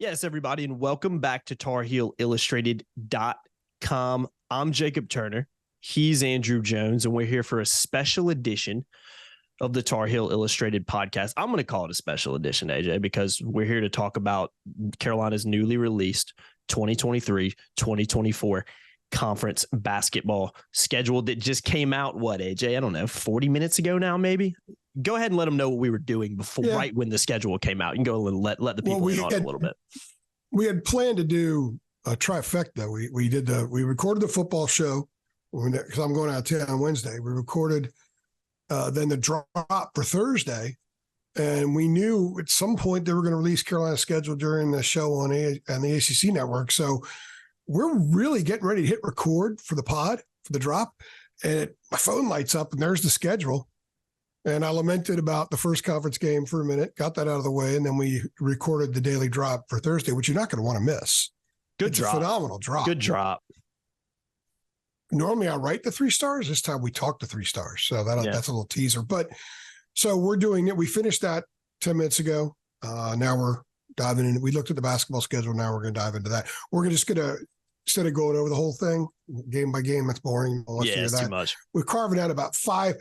Yes, everybody, and welcome back to TarHeelIllustrated.com. I'm Jacob Turner. He's Andrew Jones, and we're here for a special edition of the Tar Heel Illustrated podcast. I'm going to call it a special edition, AJ, because we're here to talk about Carolina's newly released 2023-2024 conference basketball schedule that just came out, AJ? I don't know, 40 minutes ago now, maybe? Go ahead and let them know what we were doing before, right when the schedule came out. You can go and let the people in on it a little bit. We had planned to do a trifecta. We recorded the football show because I'm going out of town on Wednesday. We recorded then the drop for Thursday, and we knew at some point they were going to release Carolina's schedule during the show on the ACC network. So we're really getting ready to hit record for the pod, for the drop, and my phone lights up, and there's the schedule. And I lamented about the first conference game for a minute, got that out of the way, and then we recorded the daily drop for Thursday, which you're not going to want to miss. It's a phenomenal drop. Good drop. Normally I write the 3 stars. This time we talked to 3 stars. So that's a little teaser. But so we're doing it. We finished that 10 minutes ago. Now we're diving in. We looked at the basketball schedule. Now we're going to dive into that. We're just going to, instead of going over the whole thing game by game, that's boring. It's too much. We're carving out about five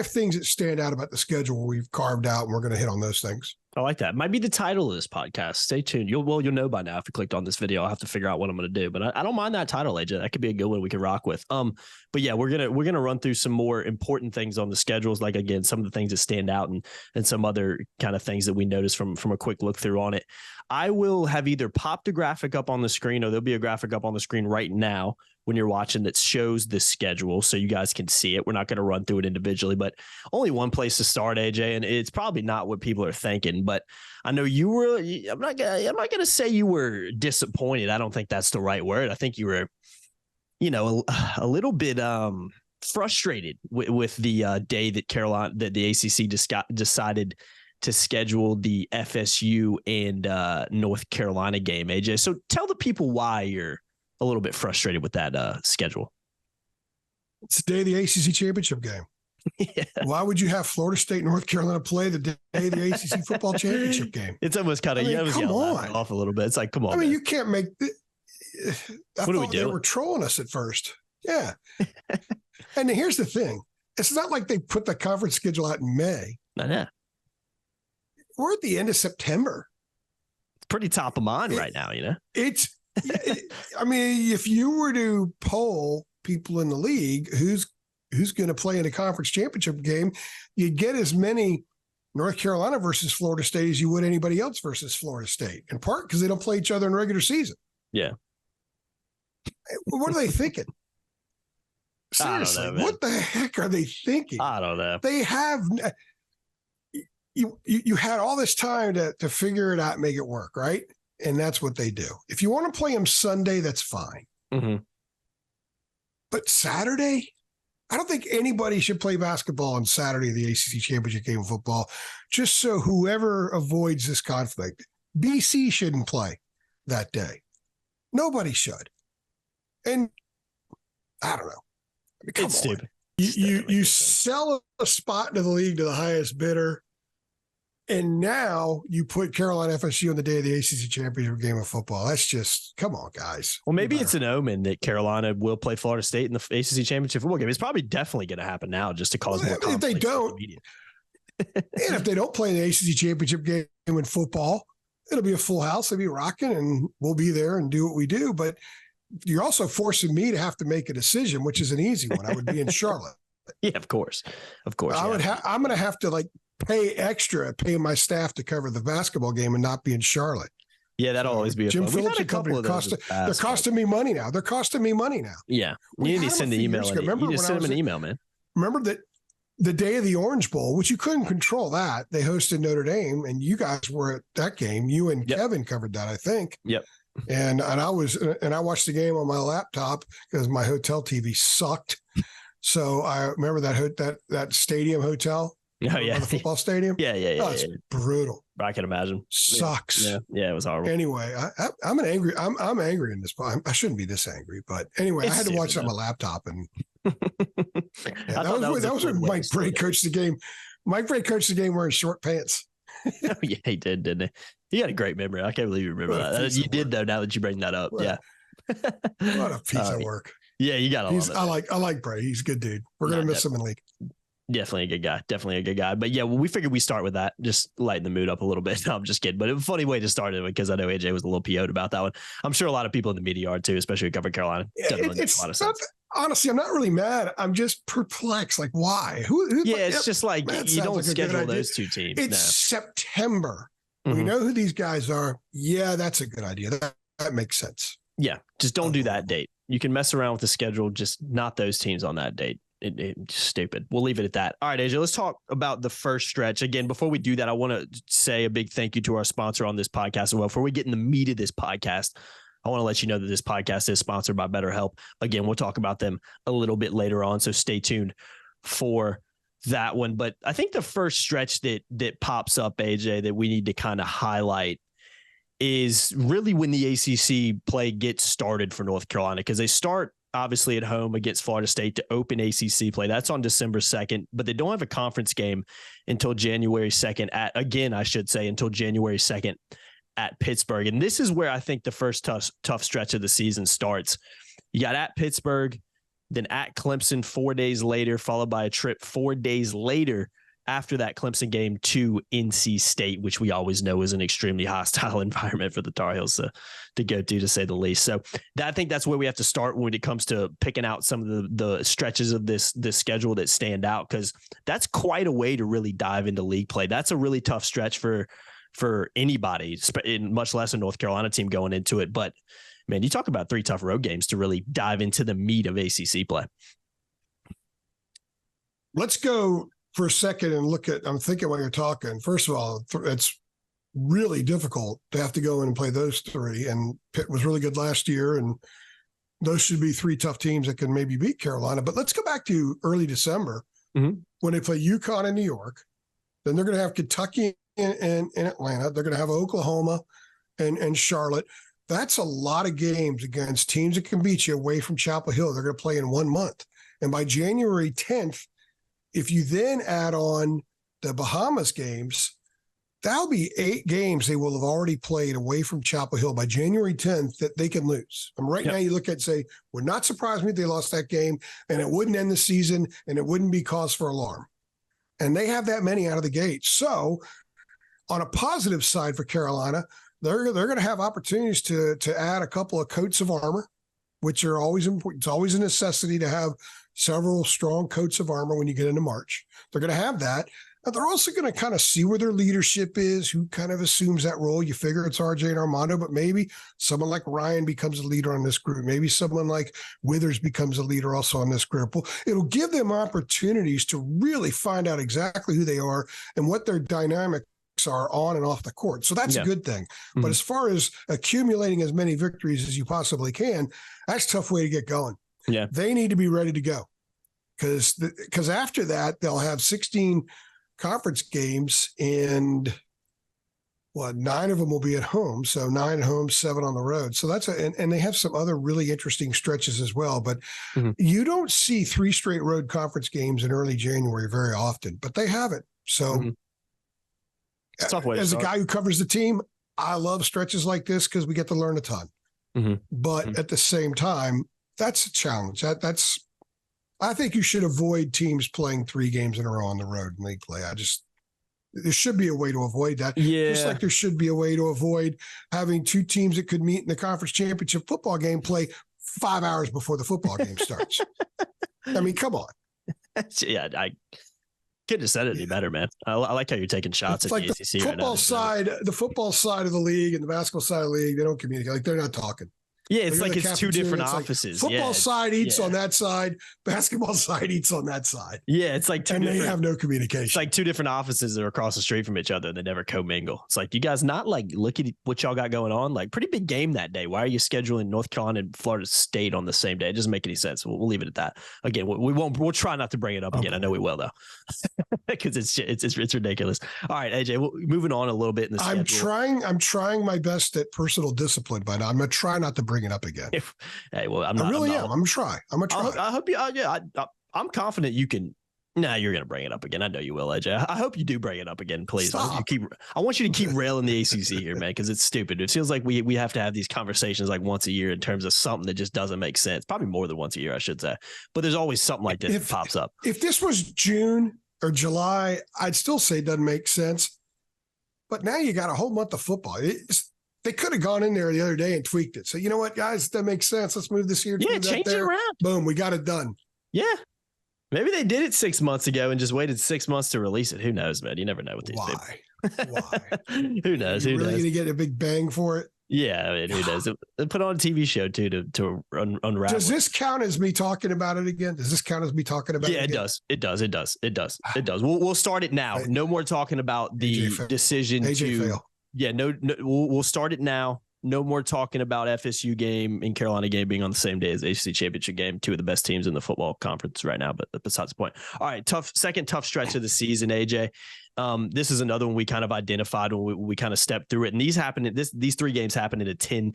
things that stand out about the schedule we've carved out, and we're going to hit on those things. I like that. Might be the title of this podcast. Stay tuned. You'll know by now if you clicked on this video. I'll have to figure out what I'm going to do, but I don't mind that title, AJ. That could be a good one we can rock with. But yeah, we're gonna run through some more important things on the schedules, like again some of the things that stand out and some other kind of things that we noticed from a quick look through on it. I will have either popped a graphic up on the screen, or there'll be a graphic up on the screen right now when you're watching that shows the schedule so you guys can see it. We're not going to run through it individually, but only one place to start, AJ, and it's probably not what people are thinking, but I know you were, I'm not going to say you were disappointed. I don't think that's the right word. I think you were, a little bit frustrated with the day that the ACC decided to schedule the FSU and North Carolina game, AJ. So tell the people why you're a little bit frustrated with that schedule. It's the day of the ACC championship game. Yeah. Why would you have Florida State, North Carolina play the day of the ACC football championship game? It's almost kind of, come on, off a little bit. It's like, come on. I mean, you can't make. What do we do? They were trolling us at first. Yeah. And here's the thing: it's not like they put the conference schedule out in May. No. We're at the end of September. It's pretty top of mind right now. It's. I mean, if you were to poll people in the league, who's going to play in a conference championship game, you'd get as many North Carolina versus Florida State as you would anybody else versus Florida State, in part because they don't play each other in regular season. Yeah. What are they thinking? Seriously, I don't know, what the heck are they thinking? I don't know. They have you had all this time to figure it out and make it work, right? And that's what they do. If you want to play them Sunday, that's fine. Mm-hmm. But Saturday, I don't think anybody should play basketball on Saturday, the ACC championship game of football, just so whoever avoids this conflict. BC shouldn't play that day. Nobody should. And I don't know. I mean, it's stupid. You sell a spot into the league to the highest bidder. And now you put Carolina FSU on the day of the ACC championship game of football. That's just, come on, guys. Well, maybe it's an omen that Carolina will play Florida State in the ACC championship football game. It's probably definitely going to happen now just to cause more conflict. If they don't, and if they don't play in the ACC championship game in football, it'll be a full house. They'll be rocking, and we'll be there and do what we do. But you're also forcing me to have to make a decision, which is an easy one. I would be in Charlotte. Yeah, of course. I'm going to have to pay my staff to cover the basketball game and not be in Charlotte. Yeah, that'll always be a Jim fun. Phillips and company. They're costing me money now. Yeah, you need to send the email. You just send them an email, man. Remember that the day of the Orange Bowl, which you couldn't control that. They hosted Notre Dame, and you guys were at that game. You and Kevin covered that, I think. Yep. And I watched the game on my laptop because my hotel TV sucked. So I remember that stadium hotel. Oh yeah, the football stadium. Yeah. Oh, it's brutal. I can imagine. Sucks. Yeah, it was horrible. Anyway, I'm angry in this. I shouldn't be this angry, but anyway, I had to watch it on my laptop, and that was when Mike Bray coached the game. Mike Bray coached the game wearing short pants. Oh yeah, he did, didn't he? You got a great memory. I can't believe you remember that. You did though. Now that you bring that up, yeah. What a piece of work. Yeah, you gotta love it. I like Bray. He's a good dude. We're gonna miss him in the league. Definitely a good guy. But yeah, we figured we start with that, just lighten the mood up a little bit. No, I'm just kidding. But it was a funny way to start it because I know AJ was a little PO'd about that one. I'm sure a lot of people in the media are too, especially who cover Carolina. It's a lot of sense. Honestly, I'm not really mad. I'm just perplexed. Like, why? It's just like you don't schedule those two teams. It's September. We know who these guys are. Yeah, that's a good idea. That makes sense. Yeah, just don't do that date. You can mess around with the schedule, just not those teams on that date. It's stupid. We'll leave it at that. All right, AJ, let's talk about the first stretch. Again, before we do that, I want to say a big thank you to our sponsor on this podcast as well. Before we get in the meat of this podcast, I want to let you know that this podcast is sponsored by BetterHelp. Again, we'll talk about them a little bit later on, so stay tuned for that one. But I think the first stretch that pops up, AJ, that we need to kind of highlight is really when the ACC play gets started for North Carolina, because they start obviously at home against Florida State to open ACC play. That's on December 2nd, but they don't have a conference game until January 2nd until January 2nd at Pittsburgh. And this is where I think the first tough stretch of the season starts. You got at Pittsburgh, then at Clemson 4 days later, followed by a trip 4 days later after that Clemson game to NC State, which we always know is an extremely hostile environment for the Tar Heels to go to say the least. So I think that's where we have to start when it comes to picking out some of the stretches of this schedule that stand out, because that's quite a way to really dive into league play. That's a really tough stretch for anybody, much less a North Carolina team going into it. But man, you talk about 3 tough road games to really dive into the meat of ACC play. Let's go for a second and look at, I'm thinking while you're talking, first of all, it's really difficult to have to go in and play those 3. And Pitt was really good last year, and those should be 3 tough teams that can maybe beat Carolina. But let's go back to early December when they play UConn in New York. Then they're going to have Kentucky in Atlanta. They're going to have Oklahoma and Charlotte. That's a lot of games against teams that can beat you away from Chapel Hill. They're going to play in 1 month. And by January 10th, if you then add on the Bahamas games, that'll be 8 games they will have already played away from Chapel Hill by January 10th that they can lose. And right now you look at and say, would not surprise me if they lost that game, and it wouldn't end the season, and it wouldn't be cause for alarm. And they have that many out of the gate. So on a positive side for Carolina, they're going to have opportunities to add a couple of coats of armor, which are always important. It's always a necessity to have several strong coats of armor when you get into March. They're going to have that. And they're also going to kind of see where their leadership is, who kind of assumes that role. You figure it's RJ and Armando, but maybe someone like Ryan becomes a leader on this group. Maybe someone like Withers becomes a leader also on this group. Well, it'll give them opportunities to really find out exactly who they are and what their dynamics are on and off the court. So that's a good thing. But as far as accumulating as many victories as you possibly can, that's a tough way to get going. Yeah, they need to be ready to go, because after that they'll have 16 conference games, and 9 of them will be at home. So 9 at home, 7 on the road. So that's and they have some other really interesting stretches as well. But you don't see 3 straight road conference games in early January very often, but they have it. So as a guy who covers the team, I love stretches like this because we get to learn a ton. But at the same time, that's a challenge. I think you should avoid teams playing 3 games in a row on the road in league play. There should be a way to avoid that. Yeah. Just like there should be a way to avoid having 2 teams that could meet in the conference championship football game play 5 hours before the football game starts. I mean, come on. Yeah, I couldn't have said it any better, man. I like how you're taking shots at the ACC right now. The football side of the league and the basketball side of the league, they don't communicate. Like, they're not talking. Yeah, it's like it's 2 different offices. Like football side eats on that side. Basketball side eats on that side. Yeah, it's like 2 different. They have no communication. It's like 2 different offices that are across the street from each other. They never commingle. It's like, you guys not like look at what y'all got going on? Like, pretty big game that day. Why are you scheduling North Carolina and Florida State on the same day? It doesn't make any sense. We'll leave it at that. Again, we won't. We'll try not to bring it up again. I know we will though, because it's ridiculous. All right, AJ. Moving on a little bit in the schedule. I'm trying my best at personal discipline, but I'm gonna try not to bring it up again. Hey, well, I'm not. I really am. I'm gonna try. I hope you. I'm confident you can Nah, you're gonna bring it up again. I know you will, AJ. I hope you do bring it up again, please. Stop. I want you to keep railing the ACC here, man, because it's stupid. It feels like we have to have these conversations like once a year in terms of something that just doesn't make sense. Probably more than once a year, I should say. But there's always something like this that pops up. If this was June or July, I'd still say it doesn't make sense. But now you got a whole month of football. They could have gone in there the other day and tweaked it. So you know what, guys, that makes sense. Let's move this here. Yeah, change it around. Boom, we got it done. Yeah. Maybe they did it 6 months ago and just waited 6 months to release it. Who knows, man? You never know with these people. Why? Who knows? Who knows? Really going to get a big bang for it? Yeah, I mean, who knows? They put on a TV show too to unravel. Does this count as me talking about it again? Does this count as me talking about it? Yeah, it does. It does. We'll start it now. No more talking about the decision to fail. Yeah, no, we'll start it now. No more talking about FSU game and Carolina game being on the same day as ACC championship game. Two of the best teams in the football conference right now, but besides the point. All right, second tough stretch of the season, AJ. This is another one we kind of identified when we kind of stepped through it. And these happened. These 3 games happened in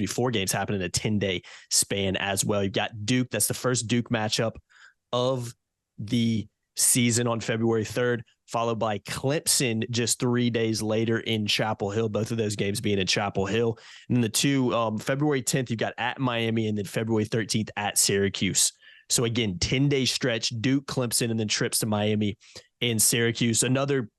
4 games happened in a 10-day span as well. You've got Duke. That's the first Duke matchup of the season on February 3rd, followed by Clemson just 3 days later in Chapel Hill, both of those games being in Chapel Hill. And then the two, February 10th, you've got at Miami, and then February 13th at Syracuse. So again, 10-day stretch, Duke, Clemson, and then trips to Miami and Syracuse.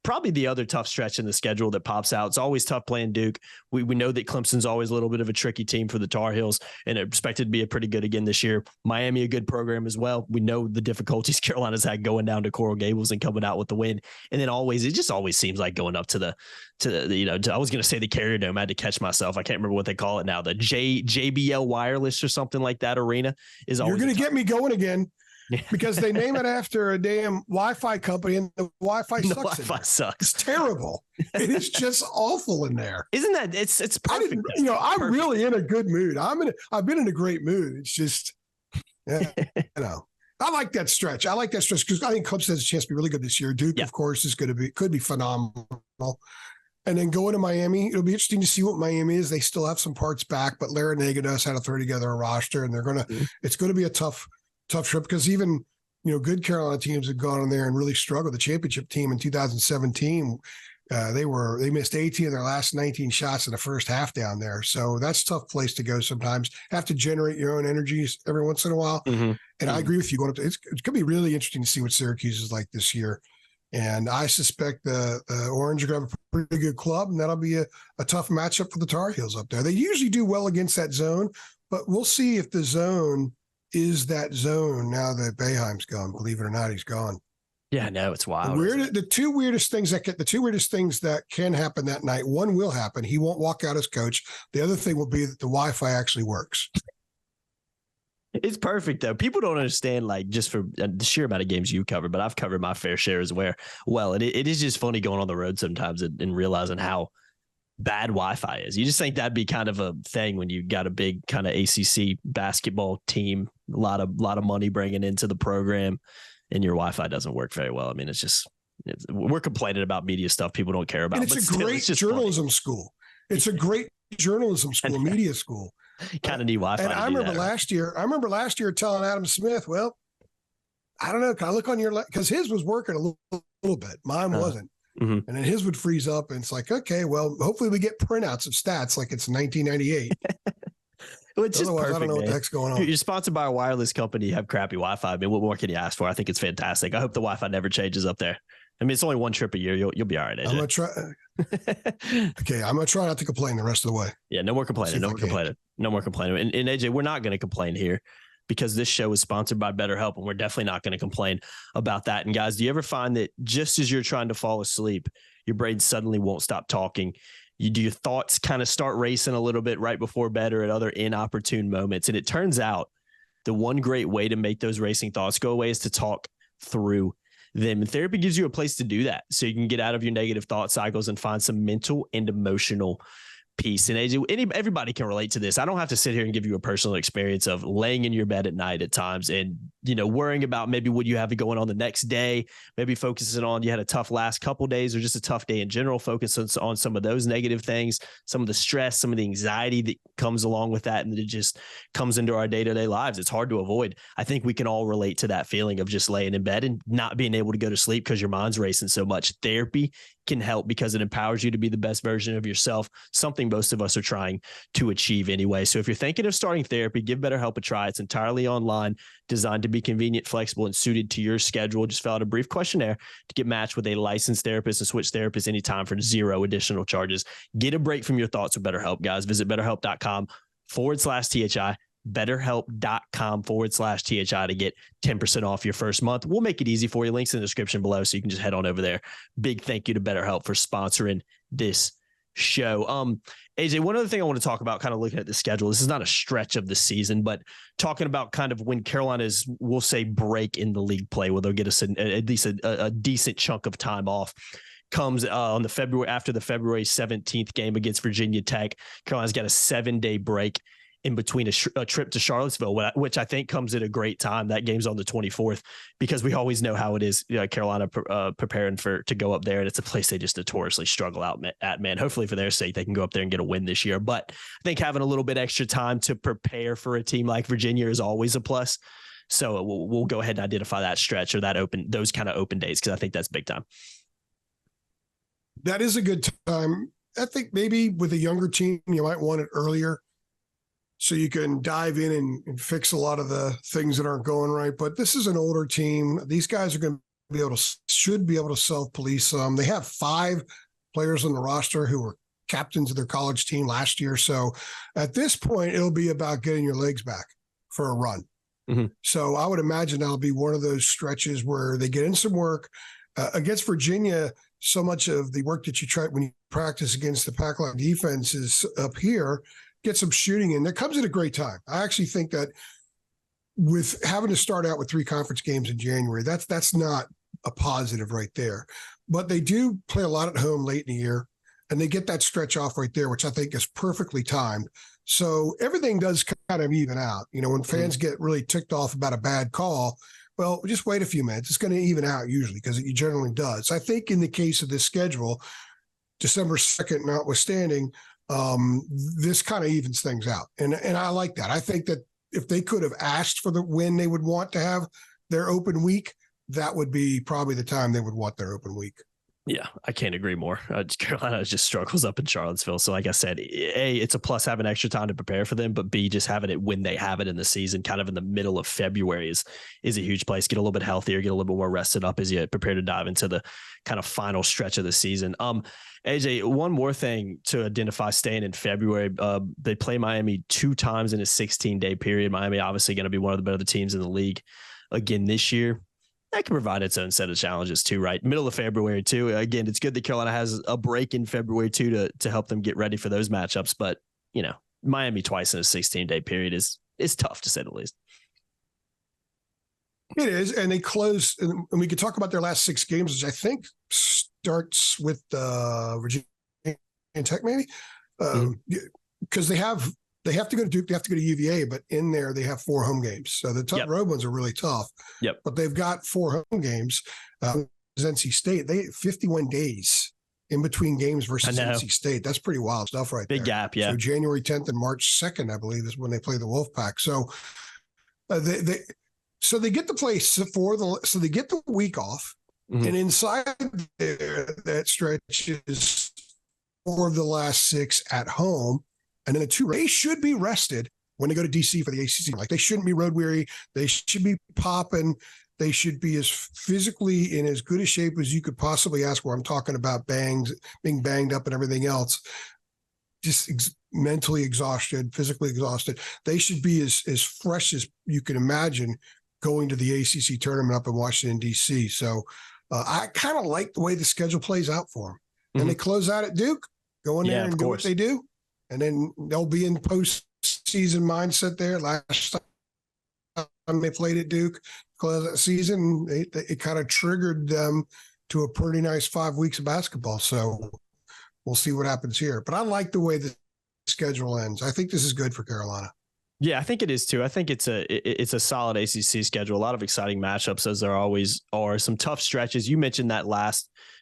Probably the other tough stretch in the schedule that pops out. It's always tough playing Duke. We know that Clemson's always a little bit of a tricky team for the Tar Heels, and expected to be a pretty good again this year. Miami, a good program as well. We know the difficulties Carolina's had going down to Coral Gables and coming out with the win. And then it just always seems like going up to the I was going to say the Carrier Dome. I had to catch myself. I can't remember what they call it now. The JBL Wireless or something like that arena is always. You're going to get me going again. Because they name it after a damn Wi-Fi company, and the Wi-Fi sucks. Wi-Fi sucks. It's terrible. It is just awful in there. Isn't that? It's perfect. I'm really in a good mood. I've been in a great mood. It's just, I like that stretch. I like that stretch because I think Clemson has a chance to be really good this year. Duke, of course, could be phenomenal. And then going to Miami, it'll be interesting to see what Miami is. They still have some parts back, but Larinaga knows how to throw together a roster, and it's going to be a tough trip because even, good Carolina teams have gone in there and really struggled. The championship team in 2017, they missed 18 of their last 19 shots in the first half down there. So that's a tough place to go sometimes. Have to generate your own energies every once in a while. Mm-hmm. And I agree with you. It's going to be really interesting to see what Syracuse is like this year. And I suspect the Orange are going to have a pretty good club, and that'll be a tough matchup for the Tar Heels up there. They usually do well against that zone, but we'll see if the zone is that zone now that Boeheim's gone. Believe it or not, he's gone. Yeah, no, it's wild. The two weirdest things that can happen that night. One will happen. He won't walk out as coach. The other thing will be that the Wi-Fi actually works. It's perfect though. People don't understand, like, just for the sheer amount of games you cover, but I've covered my fair share as well. And it is just funny going on the road sometimes and realizing how bad Wi-Fi is. You just think that'd be kind of a thing when you got a big kind of ACC basketball team, a lot of money bringing into the program, and your Wi-Fi doesn't work very well. I mean, we're complaining about media stuff people don't care about. And it's a great journalism school. It's a great journalism school, media school. Kind of need Wi-Fi. And I remember last year telling Adam Smith, well, I don't know, can I look on your, because his was working a little bit. Mine wasn't. Mm-hmm. And then his would freeze up, and it's like, okay, well, hopefully we get printouts of stats like it's 1998. Well, it's just perfect, I don't know what the heck's going on. You're sponsored by a wireless company. You have crappy Wi-Fi. I mean, what more can you ask for? I think it's fantastic. I hope the Wi-Fi never changes up there. I mean, it's only one trip a year. You'll be all right, AJ. I'm gonna try. Okay, I'm gonna try not to complain the rest of the way. Yeah, no more complaining. No more complaining. And AJ, we're not going to complain here, because this show is sponsored by BetterHelp, and we're definitely not going to complain about that. And guys, do you ever find that just as you're trying to fall asleep, your brain suddenly won't stop talking? Do your thoughts kind of start racing a little bit right before bed or at other inopportune moments? And it turns out the one great way to make those racing thoughts go away is to talk through them. And therapy gives you a place to do that, so you can get out of your negative thought cycles and find some mental and emotional piece. And AJ, everybody can relate to this. I don't have to sit here and give you a personal experience of laying in your bed at night at times and, worrying about maybe what you have going on the next day, maybe focusing on you had a tough last couple days or just a tough day in general, focus on some of those negative things, some of the stress, some of the anxiety that comes along with that. And it just comes into our day-to-day lives. It's hard to avoid. I think we can all relate to that feeling of just laying in bed and not being able to go to sleep because your mind's racing so much. Therapy can help because it empowers you to be the best version of yourself, something most of us are trying to achieve anyway. So if you're thinking of starting therapy, give BetterHelp a try. It's entirely online, designed to be convenient, flexible, and suited to your schedule. Just fill out a brief questionnaire to get matched with a licensed therapist and switch therapists anytime for 0 additional charges. Get a break from your thoughts with BetterHelp, guys. Visit BetterHelp.com/THI. BetterHelp.com/THI to get 10% off your first month. We'll make it easy for you. Links in the description below, so you can just head on over there. Big thank you to BetterHelp for sponsoring this show. AJ, one other thing I want to talk about, kind of looking at the schedule. This is not a stretch of the season, but talking about kind of when Carolina's, we'll say, break in the league play, where they'll get us at least a decent chunk of time off, comes on after the February 17th game against Virginia Tech. Carolina's got a 7-day break in between a trip to Charlottesville, which I think comes at a great time. That game's on the 24th because we always know how it is. Carolina preparing to go up there, and it's a place they just notoriously struggle out at, man. Hopefully for their sake, they can go up there and get a win this year. But I think having a little bit extra time to prepare for a team like Virginia is always a plus. So we'll go ahead and identify that stretch or those kind of open days, because I think that's big time. That is a good time. I think maybe with a younger team, you might want it earlier, so you can dive in and fix a lot of the things that aren't going right. But this is an older team. These guys are going to should be able to self-police some. They have 5 players on the roster who were captains of their college team last year. So at this point, it'll be about getting your legs back for a run. Mm-hmm. So I would imagine that'll be one of those stretches where they get in some work. Against Virginia, so much of the work that you try when you practice against the pack line defense is up here. Get some shooting in. That comes at a great time. I actually think that with having to start out with 3 conference games in January, that's not a positive right there. But they do play a lot at home late in the year, and they get that stretch off right there, which I think is perfectly timed. So everything does kind of even out. When fans get really ticked off about a bad call, well, just wait a few minutes. It's going to even out usually, because it generally does. I think in the case of this schedule, December 2nd notwithstanding, this kind of evens things out. And I like that. I think that if they could have asked for the when they would want to have their open week, that would be probably the time they would want their open week. Yeah, I can't agree more. Carolina just struggles up in Charlottesville. So like I said, A, it's a plus having extra time to prepare for them, but B, just having it when they have it in the season, kind of in the middle of February is a huge place. Get a little bit healthier, get a little bit more rested up as you prepare to dive into the kind of final stretch of the season. AJ, one more thing to identify staying in February. They play Miami 2 times in a 16-day period. Miami obviously going to be one of the better teams in the league again this year. That can provide its own set of challenges too, right? Middle of February too. Again, it's good that Carolina has a break in February too to help them get ready for those matchups. But Miami twice in a 16-day period is tough, to say the least. It is, and they close, and we could talk about their last 6 games, which I think starts with Virginia Tech, maybe, because they have to go to Duke, they have to go to UVA, but in there they have 4 home games. So the road ones are really tough. Yep. But they've got 4 home games. NC State, they 51 days in between games versus NC State. That's pretty wild stuff right there. Big gap, yeah. So January 10th and March 2nd, I believe, is when they play the Wolfpack. So they get to play so they get the week off, and inside there, that stretch is 4 of the last 6 at home. And then the 2, they should be rested when they go to DC for the ACC. Like, they shouldn't be road weary. They should be popping. They should be as physically in as good a shape as you could possibly ask, where I'm talking about being banged up and everything else, just mentally exhausted, physically exhausted. They should be as fresh as you can imagine going to the ACC tournament up in Washington, D.C. So I kind of like the way the schedule plays out for them. And they close out at Duke, go in there and do what they do. And then they'll be in postseason mindset there. Last time they played at Duke, close that season, it kind of triggered them to a pretty nice 5 weeks of basketball. So we'll see what happens here. But I like the way the schedule ends. I think this is good for Carolina. Yeah, I think it is too. I think it's a solid ACC schedule. A lot of exciting matchups, as there always are. Some tough stretches. You mentioned that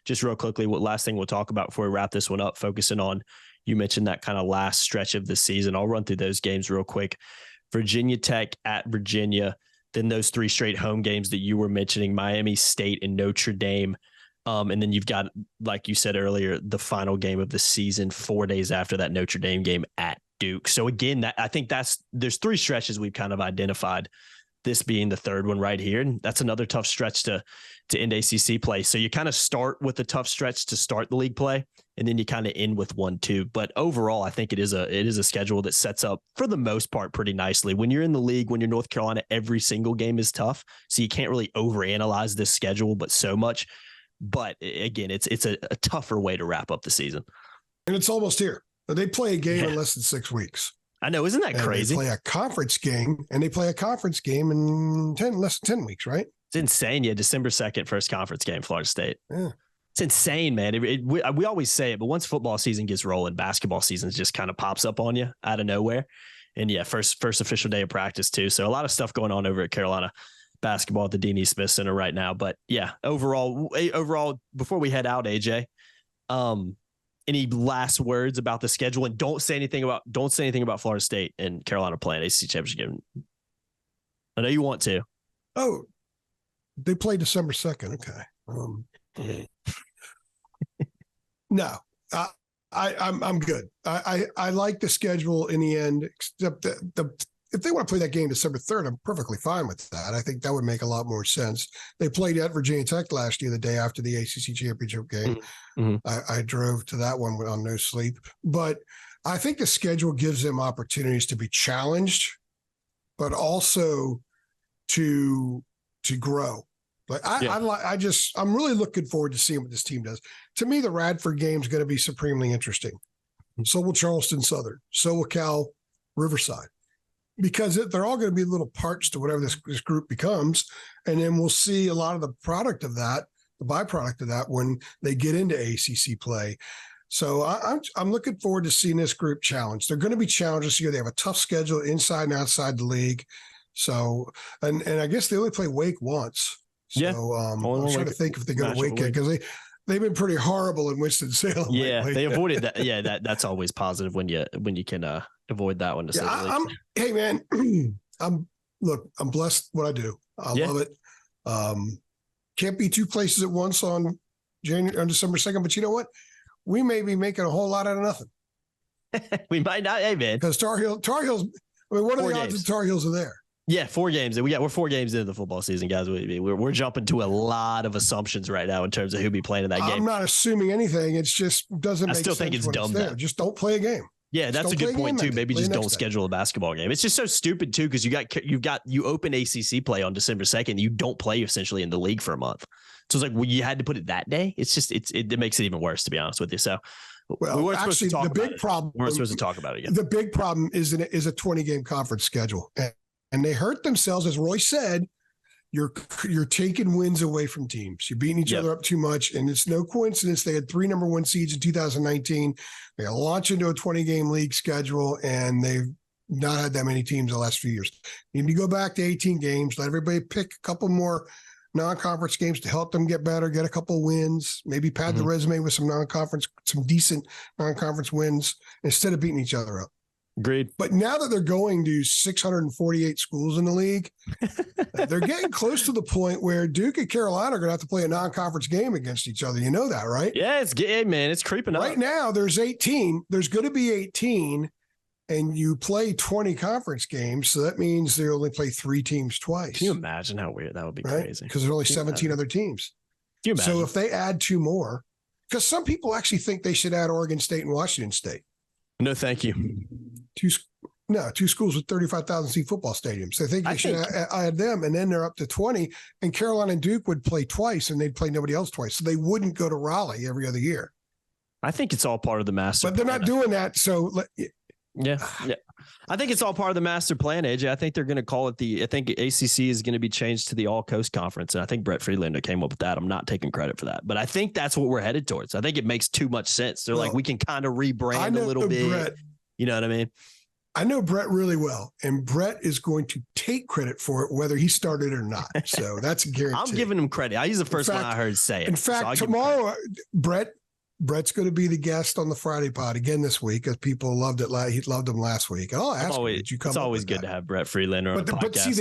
just real quickly, what last thing we'll talk about before we wrap this one up, focusing on, you mentioned that kind of last stretch of the season. I'll run through those games real quick. Virginia Tech at Virginia, then those 3 straight home games that you were mentioning, Miami State and Notre Dame. And then you've got, like you said earlier, the final game of the season 4 days after that Notre Dame game at Duke. So again, I think there's 3 stretches we've kind of identified, this being the third one right here. And that's another tough stretch to end ACC play. So you kind of start with a tough stretch to start the league play, and then you kind of end with 1-2. But overall, I think it is a schedule that sets up, for the most part, pretty nicely. When you're in the league, when you're North Carolina, every single game is tough. So you can't really overanalyze this schedule, but so much. But again, it's a tougher way to wrap up the season. And it's almost here. They play a game in less than 6 weeks. I know. Isn't that crazy? They play a conference game in less than 10 weeks, right? It's insane. Yeah. December 2nd, first conference game, Florida State. Yeah. It's insane, man. We always say it, but once football season gets rolling, basketball season just kind of pops up on you out of nowhere. And yeah, first official day of practice too. So a lot of stuff going on over at Carolina basketball at the Dean E. Smith Center right now. But yeah, overall, before we head out, AJ, any last words about the schedule? And don't say anything about Florida State and Carolina playing ACC championship game. I know you want to. Oh, they play December 2nd. Okay. No, I'm good. I like the schedule in the end, except if they want to play that game December 3rd, I'm perfectly fine with that. I think that would make a lot more sense. They played at Virginia Tech last year, the day after the ACC championship game. Mm-hmm. I drove to that one on no sleep. But I think the schedule gives them opportunities to be challenged, but also to grow. Like I'm really looking forward to seeing what this team does. To me, the Radford game is going to be supremely interesting. So will Charleston Southern. So will Cal Riverside. Because they're all going to be little parts to whatever this group becomes. And then we'll see a lot of the product of that, the byproduct of that, when they get into ACC play. So I'm looking forward to seeing this group challenged. They're going to be challenged this year. They have a tough schedule inside and outside the league. So, and I guess they only play Wake once. So yeah. I'm trying to think if they go to Wake because they've been pretty horrible in Winston-Salem. Yeah, lately. they avoided that. Yeah, that's always positive when you can avoid that one. Hey man, I'm blessed what I do. I love it. Can't be 2 places at once on December 2nd, but you know what? We may be making a whole lot out of nothing. We might not, hey man. Because Tar Heels. I mean, what are the odds that Tar Heels are there? Yeah, 4 games. We're 4 games into the football season, guys. We're jumping to a lot of assumptions right now in terms of who be playing in that game. I'm not assuming anything. It's just doesn't make sense. I still think it's dumb. Just don't play a game. Yeah, that's a good point too. Maybe just don't schedule a basketball game. It's just so stupid too, because you open ACC play on December 2nd. You don't play essentially in the league for a month. So it's like, well, you had to put it that day. It's just it makes it even worse, to be honest with you. So well, actually, the big problem we're supposed to talk about it again. The big problem is a 20-game conference schedule, and they hurt themselves, as Roy said. You're taking wins away from teams. You're beating each other up too much. And it's no coincidence they had 3 number 1 seeds in 2019. They launch into a 20-game league schedule, and they've not had that many teams the last few years. You need to go back to 18 games, let everybody pick a couple more non-conference games to help them get better, get a couple wins, maybe pad the resume with some decent non-conference wins instead of beating each other up. Agreed. But now that they're going to 648 schools in the league, they're getting close to the point where Duke and Carolina are going to have to play a non-conference game against each other. You know that, right? Yeah, it's good, man. It's creeping up. Right now, there's 18. There's going to be 18, and you play 20 conference games. So that means they only play 3 teams twice. Can you imagine how weird that would be? Right? Crazy. Because there's only 17 other teams. Can you imagine? So if they add 2 more, because some people actually think they should add Oregon State and Washington State. No, thank you. 2 schools with 35,000 seat football stadiums. They think they should add them, and then they're up to 20. And Carolina and Duke would play twice, and they'd play nobody else twice. So they wouldn't go to Raleigh every other year. I think it's all part of the master plan. But they're not doing that. So yeah. I think it's all part of the master plan, AJ. I think they're going to call it I think ACC is going to be changed to the All Coast Conference. And I think Brett Friedlander came up with that. I'm not taking credit for that, but I think that's what we're headed towards. I think it makes too much sense. They're like, we can kind of rebrand a little bit. You know what I mean? I know Brett really well, and Brett is going to take credit for it, whether he started or not. So that's a guarantee. I'm giving him credit. He's the first one I heard say it. In fact, tomorrow, Brett's going to be the guest on the Friday pod again this week, because people loved it. He loved him last week. I'll ask him, did you come? It's always good to have Brett Friedlander on the podcast. But see,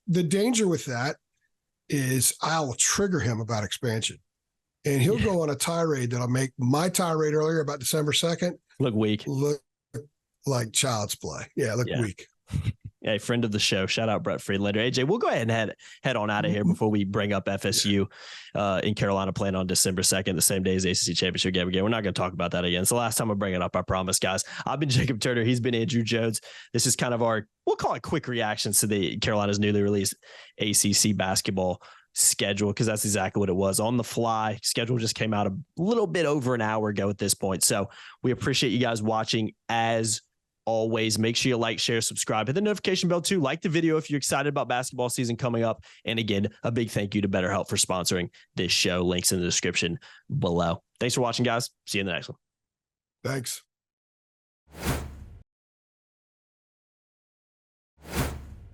the danger with that is I will trigger him about expansion, and he'll go on a tirade that'll make my tirade earlier about December 2nd look weak. Look like child's play. Yeah, weak. Hey, friend of the show. Shout out Brett Friedlander. AJ, we'll go ahead and head on out of here before we bring up FSU in Carolina playing on December 2nd, the same day as ACC Championship game again. We're not going to talk about that again. It's the last time I bring it up, I promise, guys. I've been Jacob Turner. He's been Andrew Jones. This is kind of we'll call it quick reactions to the Carolina's newly released ACC basketball schedule, because that's exactly what it was. On the fly. Schedule just came out a little bit over an hour ago at this point. So we appreciate you guys watching as always. Make sure you like, share, subscribe, hit the notification bell too. Like the video if you're excited about basketball season coming up. And again, a big thank you to BetterHelp for sponsoring this show. Links in the description below. Thanks for watching, guys. See you in the next one. Thanks.